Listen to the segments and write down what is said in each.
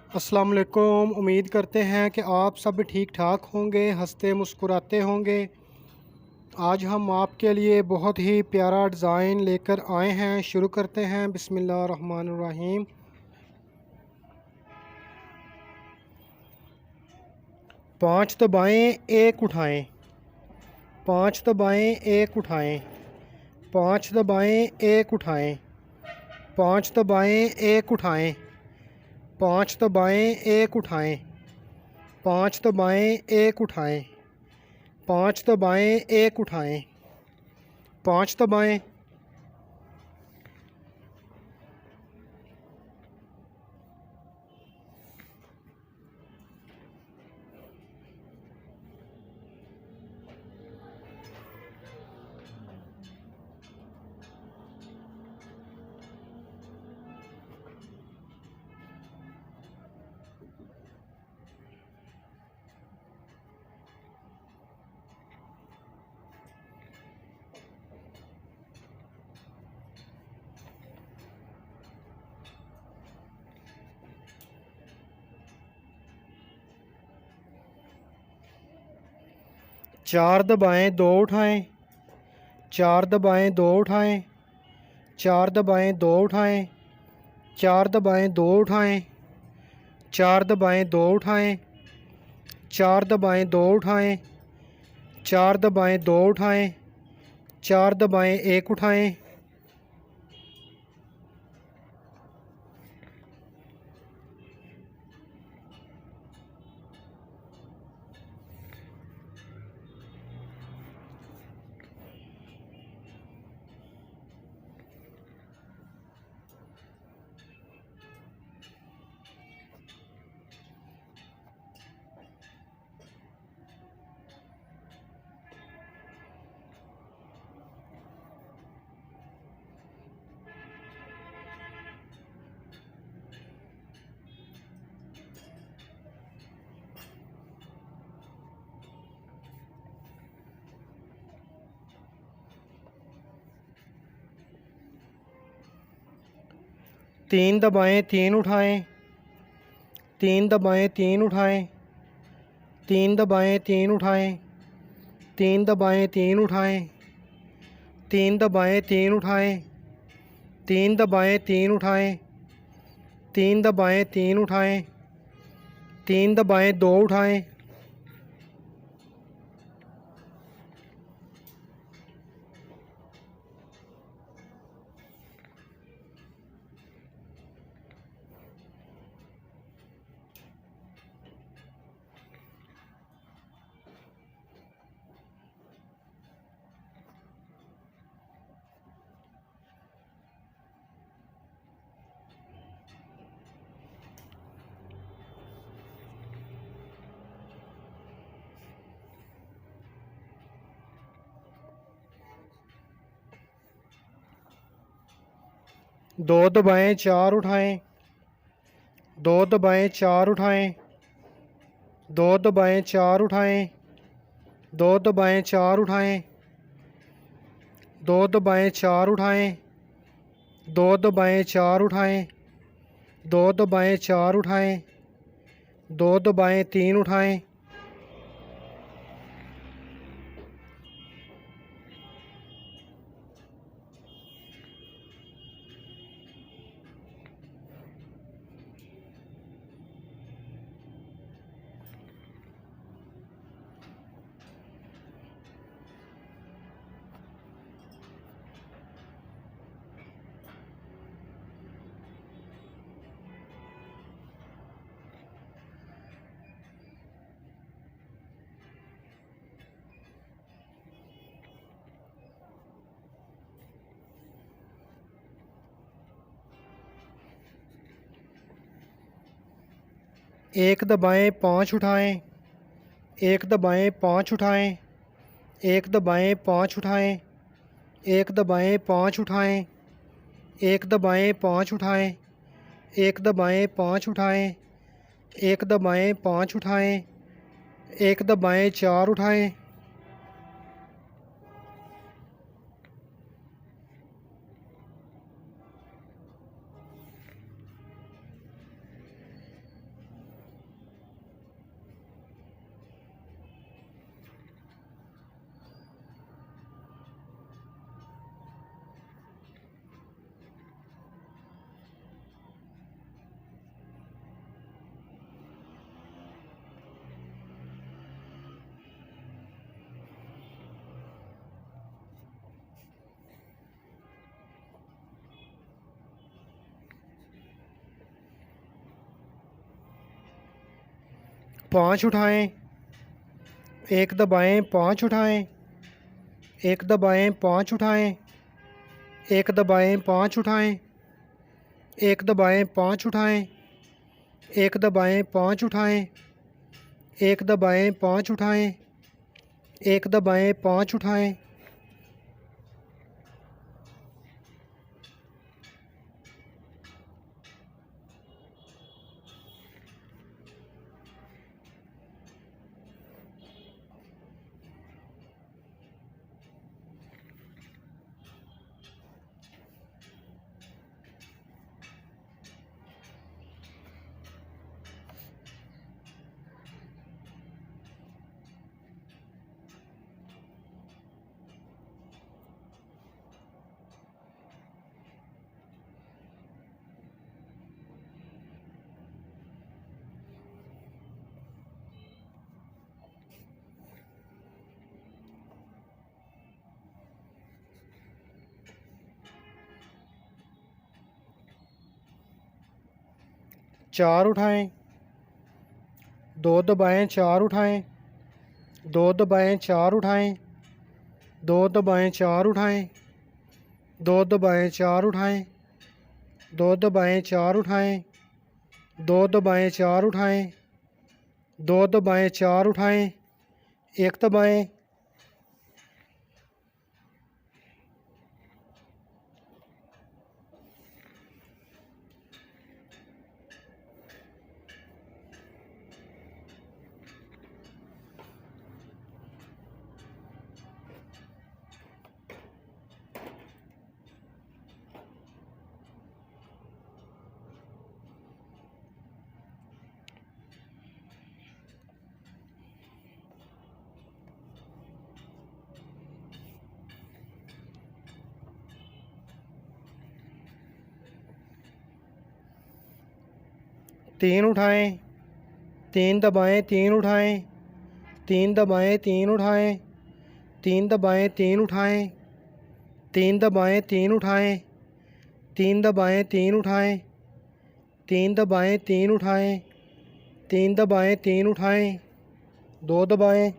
अस्सलाम वालेकुम। उम्मीद करते हैं कि आप सब ठीक ठाक होंगे, हंसते मुस्कुराते होंगे। आज हम आपके लिए बहुत ही प्यारा डिज़ाइन लेकर आए हैं। शुरू करते हैं। बिस्मिल्लाहिर्रहमानिर्रहीम। 5 दबाएं, 1 उठाएं। 5 दबाएं, 1 उठाएं। 5 दबाएं, 1 उठाएं। 5 दबाएं, 1 उठाएं। 5 दबाएं, 1 उठाएं। 5 दबाएं, 1 उठाएं। 5 दबाएं, 1 उठाएं। 5 दबाएं। चार दबाएं, 2 उठाएं। 4 दबाएं, 2 उठाएं। 4 दबाएं, 2 उठाएं। 4 दबाएं, 2 उठाएं। 4 दबाएं, 2 उठाएं। 4 दबाएं, 2 उठाएं। 4 दबाएं, 2 उठाएं। 4 दबाएं, 1 उठाएं। तीन दबाएं, 3 उठाएं। 3 दबाएं, 3 उठाएं। 3 दबाएं, 3 उठाएं। 3 दबाएं, 3 उठाएं। 3 दबाएं, 3 उठाएं। 3 दबाएं, 3 उठाएं। 3 दबाएं, 3 उठाएं। 3 दबाएं, 2 उठाएं। दो दबाएं, 4 उठाएं। 2 दबाएं, 4 उठाएं। 2 दबाएं, 4 उठाएं। 2 दबाएं, 4 उठाएं। 2 दबाएं, 4 उठाएं। 2 दबाएं, 4 उठाएं। 2 दबाएं, 4 उठाएं। 2 दबाएं, 3 उठाएं। एक दबाएं, 5 उठाएं। एक दबाएं, 5 उठाएं। एक दबाएं, 5 उठाएं। एक दबाएं, 5 उठाएं। एक दबाएं, 5 उठाएं। एक दबाएं, 5 उठाएं। एक दबाएं, 5 उठाएं। एक दबाएं, 4 उठाएं। पाँच उठाएं, एक दबाएं, पाँच उठाएं, एक दबाएं, पाँच उठाएं, एक दबाएं, पाँच उठाएं, एक दबाएं, पाँच उठाएं, एक दबाएं, पाँच उठाएं, एक दबाएं, पाँच उठाएं, एक दबाएं, पाँच उठाएं। चार उठाएं, दो दबाएं, चार उठाएं, दो दबाएं, चार उठाएं, दो दबाएं, चार उठाएं, दो दबाएं, चार उठाएं, दो दबाएं, चार उठाएं, दो दबाएं, चार उठाएं, दो दबाएं, चार उठाएं, एक दबाएं। तीन उठाएं, तीन दबाएं, तीन उठाएं, तीन दबाएं, तीन उठाएं, तीन दबाएं, तीन उठाएं, तीन दबाएं, तीन उठाएं, तीन दबाएं, तीन उठाएं, तीन दबाएं, तीन उठाएं, तीन दबाएं, तीन उठाएं, दो दबाएं।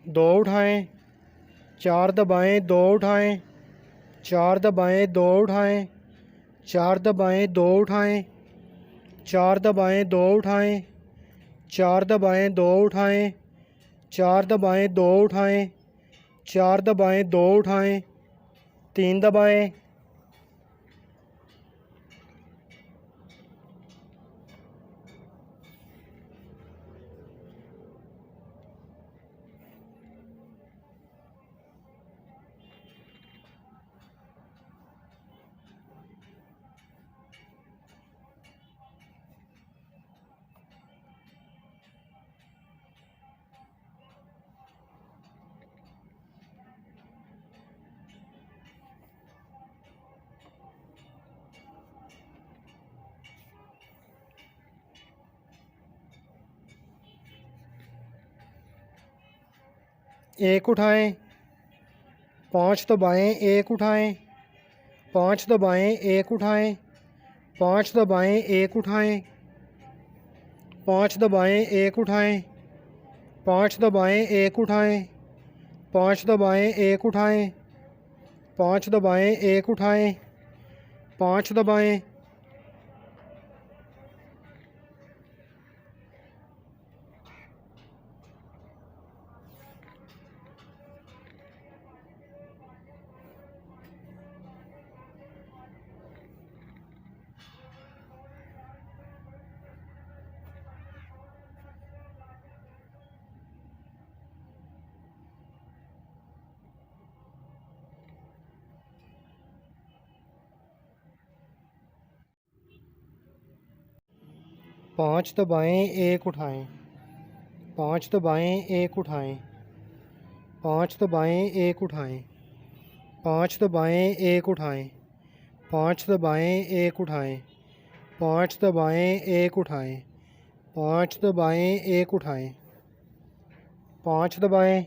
दो उठाएं, चार दबाएं, दो उठाएं, चार दबाएं, दो उठाएं, चार दबाएं, दो उठाएं, चार दबाएं, दो उठाएं, चार दबाएं, दो उठाएं, चार दबाएं, दो उठाएं, चार दबाएं, दो उठाएं, तीन दबाएं। एक उठाएं, पाँच दबाएं, एक उठाएं, पाँच दबाएं, एक उठाएं, पाँच दबाएं, एक उठाएं, पाँच दबाएं, एक उठाएं, पाँच दबाएं, एक उठाएं, पाँच दबाएं, एक उठाएं, पाँच दबाएं, एक उठाएं, पाँच दबाएं। पाँच दबाएं एक उठाएं, पाँच दबाएं एक उठाएं, पाँच दबाएं एक उठाएं, पाँच दबाएं एक उठाएं, पाँच दबाएं एक उठाएं, पाँच दबाएं एक उठाएं, पाँच दबाएं एक उठाएं, पाँच दबाएं।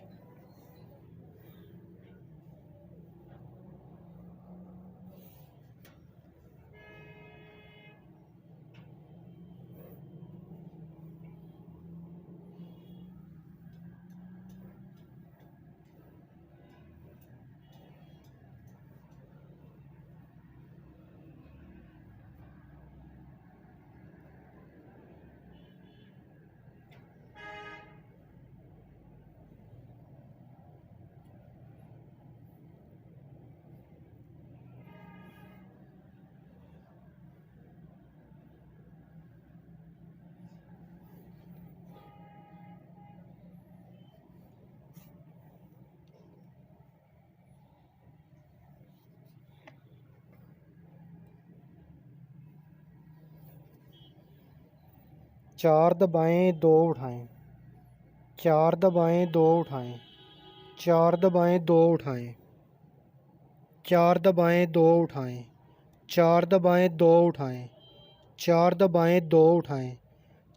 चार दबाएं दो उठाएं, चार दबाएं दो उठाएं, चार दबाएं दो उठाएं, चार दबाएं दो उठाएं, चार दबाएं दो उठाएं, चार दबाएं दो उठाएं,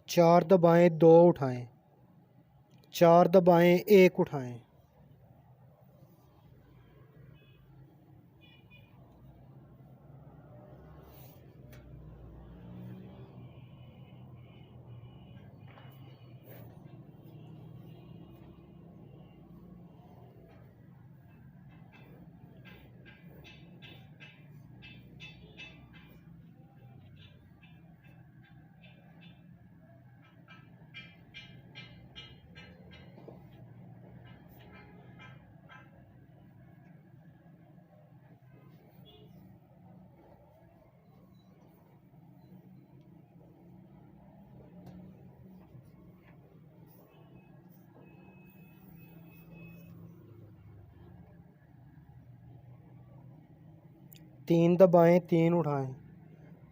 चार दबाएं दो उठाएं, चार दबाएं एक उठाएं। तीन दबाएं तीन उठाएं,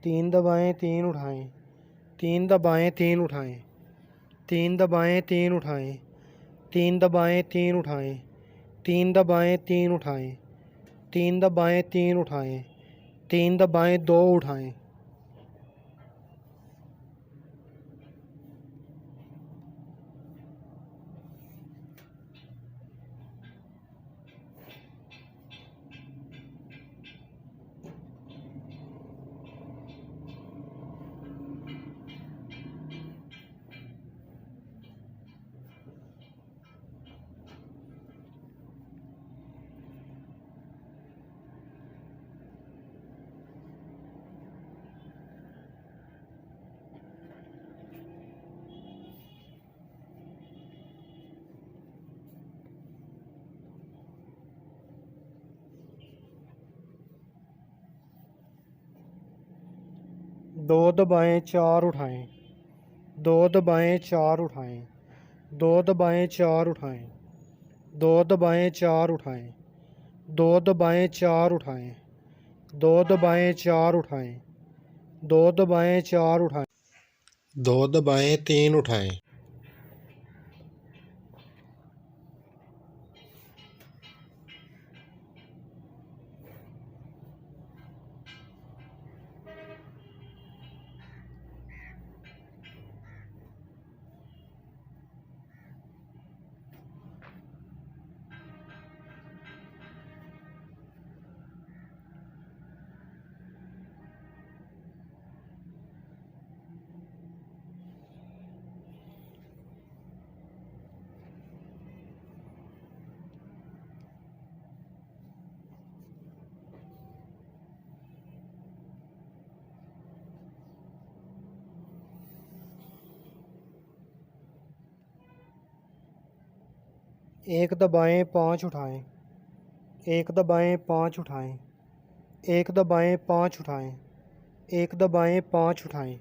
तीन दबाएं तीन उठाएं, तीन दबाएं तीन उठाएं, तीन दबाएं तीन उठाएं, तीन दबाएं तीन उठाएं, तीन दबाएं तीन उठाएं, तीन दबाएं तीन उठाएं, तीन दबाएं दो उठाएं। दो दबाएं चार उठाएं, दो दबाएं चार उठाएं, दो दबाएं चार उठाएं, दो दबाएं चार उठाएं, दो दबाएं चार उठाएं, दो दबाएं चार उठाएं, दो दबाएं चार उठाएं, दो दबाएं तीन उठाएं। एक दबाएं पाँच उठाएं, एक दबाएं पाँच उठाएं, एक दबाएं पाँच उठाएं, एक दबाएं पाँच उठाएं,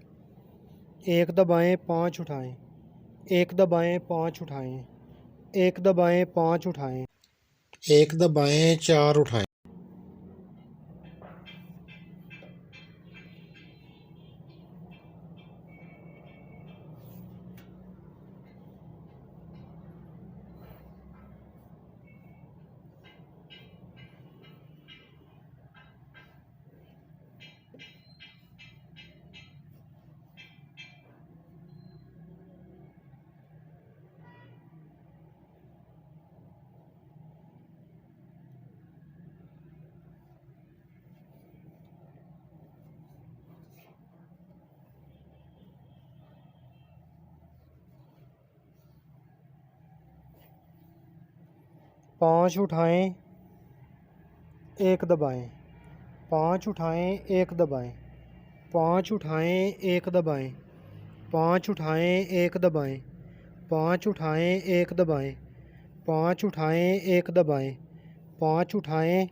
एक दबाएं पाँच उठाएं, एक दबाएं पाँच उठाएं, एक दबाएं पाँच उठाएं, एक दबाएं चार उठाएं। पाँच उठाएं, एक दबाएं, पाँच उठाएं, एक दबाएं, पाँच उठाएं, एक दबाएं, पाँच उठाएं, एक दबाएं, पाँच उठाएं, एक दबाएं, पाँच उठाएं, एक दबाएं, पाँच उठाएं,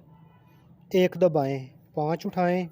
एक दबाएं, पाँच उठाएं।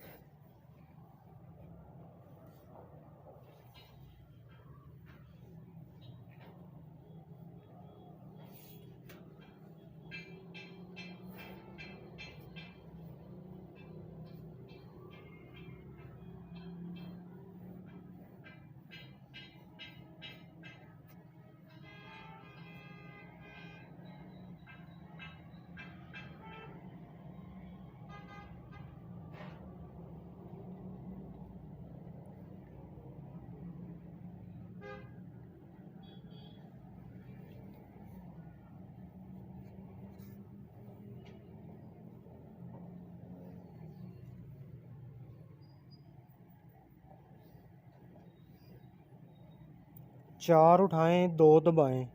चार उठाएं, दो दबाएं,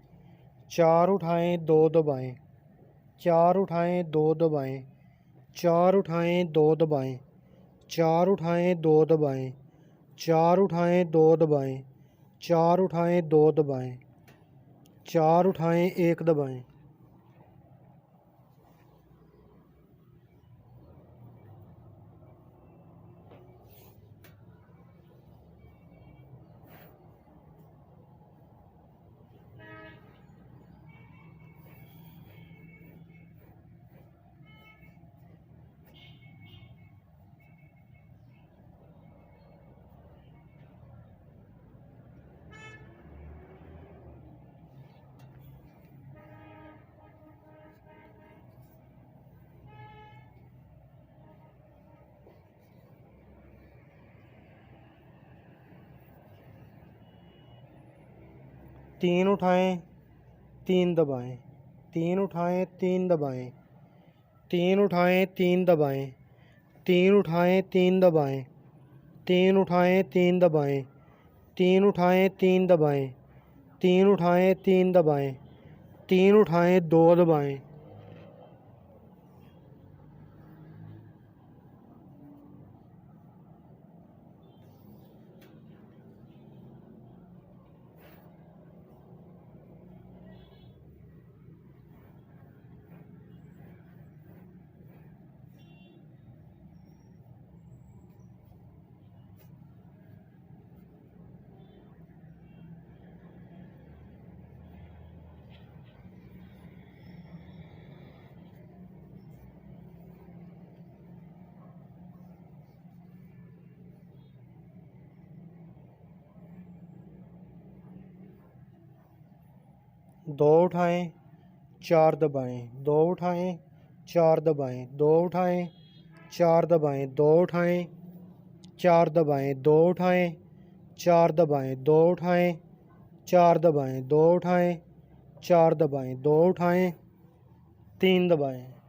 चार उठाएं, दो दबाएं, चार उठाएं, दो दबाएं, चार उठाएं, दो दबाएं, चार उठाएं, दो दबाएं, चार उठाएं, दो दबाएं, चार उठाएं, दो दबाएं, चार उठाएं, एक दबाएं। तीन उठाएं, तीन दबाएं, तीन उठाएं, तीन दबाएं, तीन उठाएं, तीन दबाएं, तीन उठाएं, तीन दबाएं, तीन उठाएं, तीन दबाएं, तीन उठाएं, तीन दबाएं, तीन उठाएं, तीन दबाएं, तीन उठाएं, दो दबाएं। दो उठाएं, चार दबाएं, दो उठाएं, चार दबाएं, दो उठाएं, चार दबाएं, दो उठाएं, चार दबाएं, दो उठाएं, चार दबाएं, दो उठाएं, चार दबाएं, दो उठाएं, चार दबाएं, दो उठाएं, तीन दबाएं।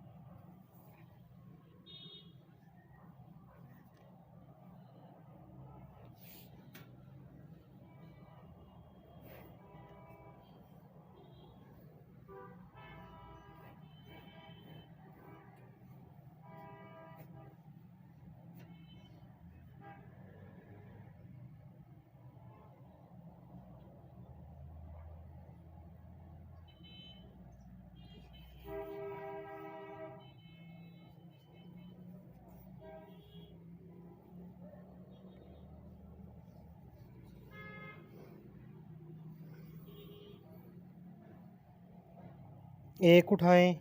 एक उठाएं,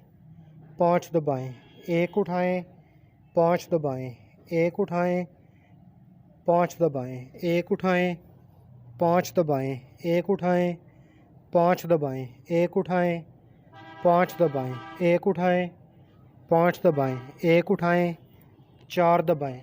पाँच दबाएं, एक उठाएं, पाँच दबाएं, एक उठाएं, पाँच दबाएं, एक उठाएं, पाँच दबाएं, एक उठाएं, पाँच दबाएं, एक उठाएं, पाँच दबाएं, एक उठाएं, पाँच दबाएं, एक उठाएं, चार दबाएं।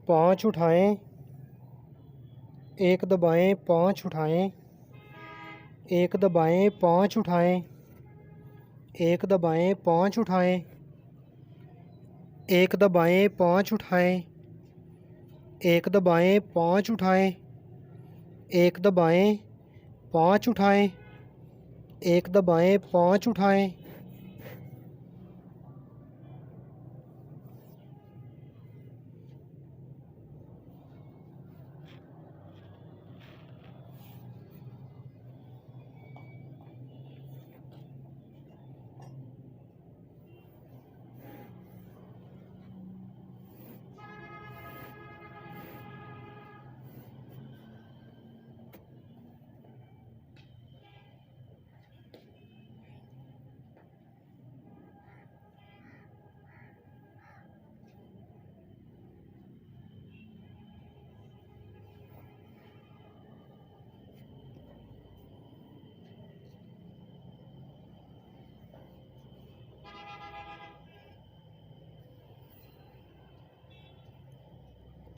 पाँच उठाएं, एक दबाएं, पाँच उठाएं, एक दबाएं, पाँच उठाएं, एक दबाएं, पाँच उठाएं, एक दबाएं, पाँच उठाएं, एक दबाएं, पाँच उठाएं, एक दबाएं, पाँच उठाएं, एक दबाएं, पाँच उठाएं।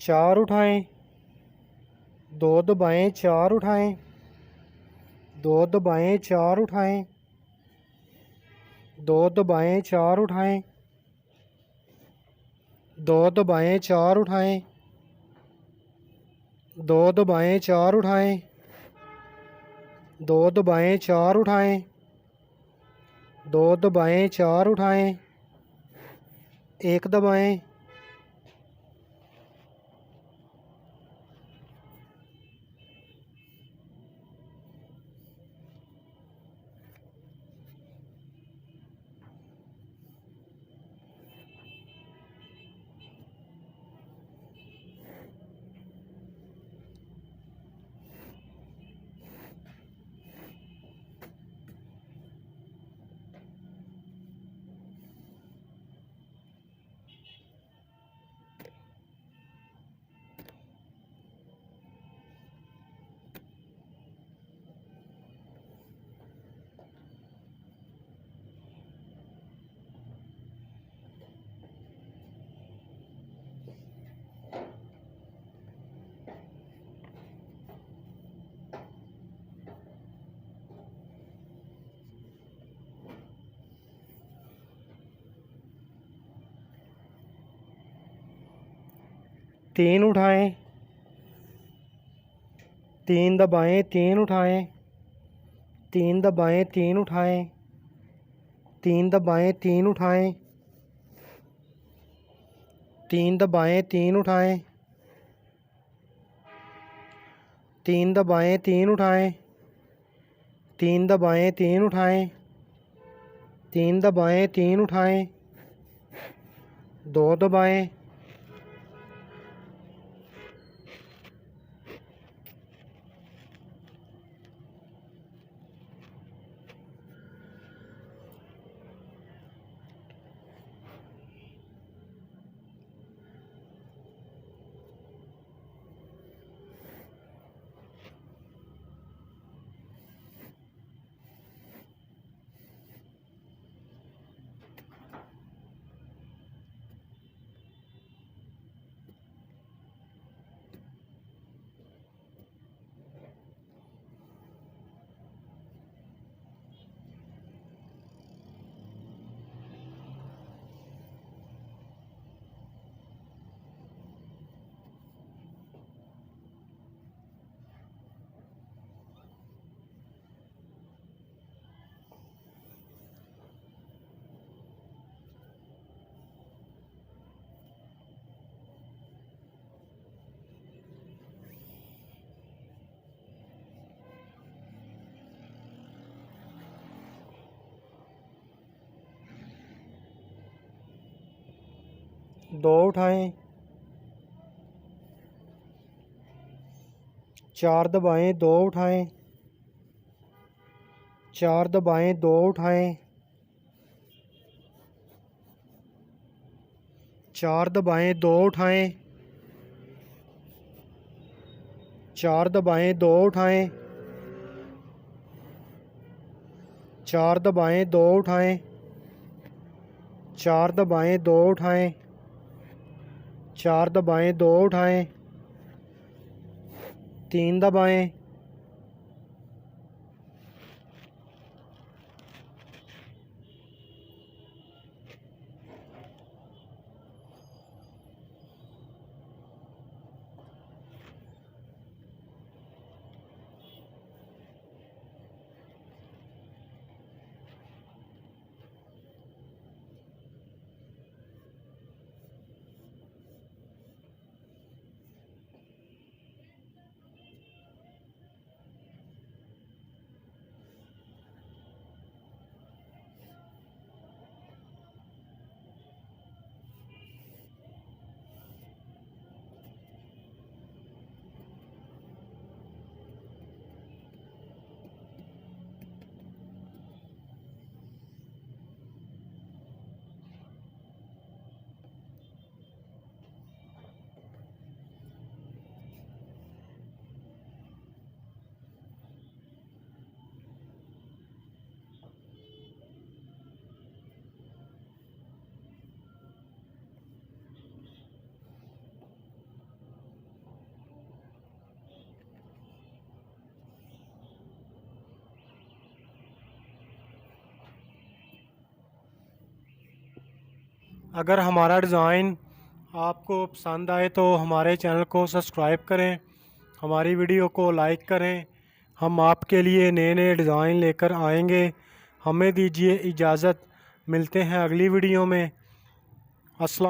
चार उठाएं, दो दबाएं, चार उठाएं, दो दबाएं, चार उठाएं, दो दबाएं, चार उठाएं, दो दबाएं, चार उठाएं, दो दबाएं, चार उठाएं, दो दबाएं, चार उठाएं, दो दबाएं, चार उठाएं, एक दबाएं। तीन उठाएं, तीन दबाएं, तीन उठाएं, तीन दबाएं, तीन उठाएं, तीन दबाएं, तीन उठाएं, तीन दबाएं, तीन उठाएं, तीन दबाएं, तीन उठाएं, तीन दबाएं, तीन उठाएं, तीन दबाएं, तीन उठाएं, दो दबाएं। दो उठाएं, चार दबाएं, दो उठाएं, चार दबाएं, दो उठाएं, चार दबाएं, दो उठाएं, चार दबाएं, दो उठाएं, चार दबाएं, दो उठाएं, चार दबाएं, दो उठाएं, 4 दबाएं, 2 उठाएं, 3 दबाएं, अगर हमारा डिज़ाइन आपको पसंद आए तो हमारे चैनल को सब्सक्राइब करें, हमारी वीडियो को लाइक करें। हम आपके लिए नए नए डिज़ाइन लेकर आएंगे। हमें दीजिए इजाज़त, मिलते हैं अगली वीडियो में। अस्सलाम।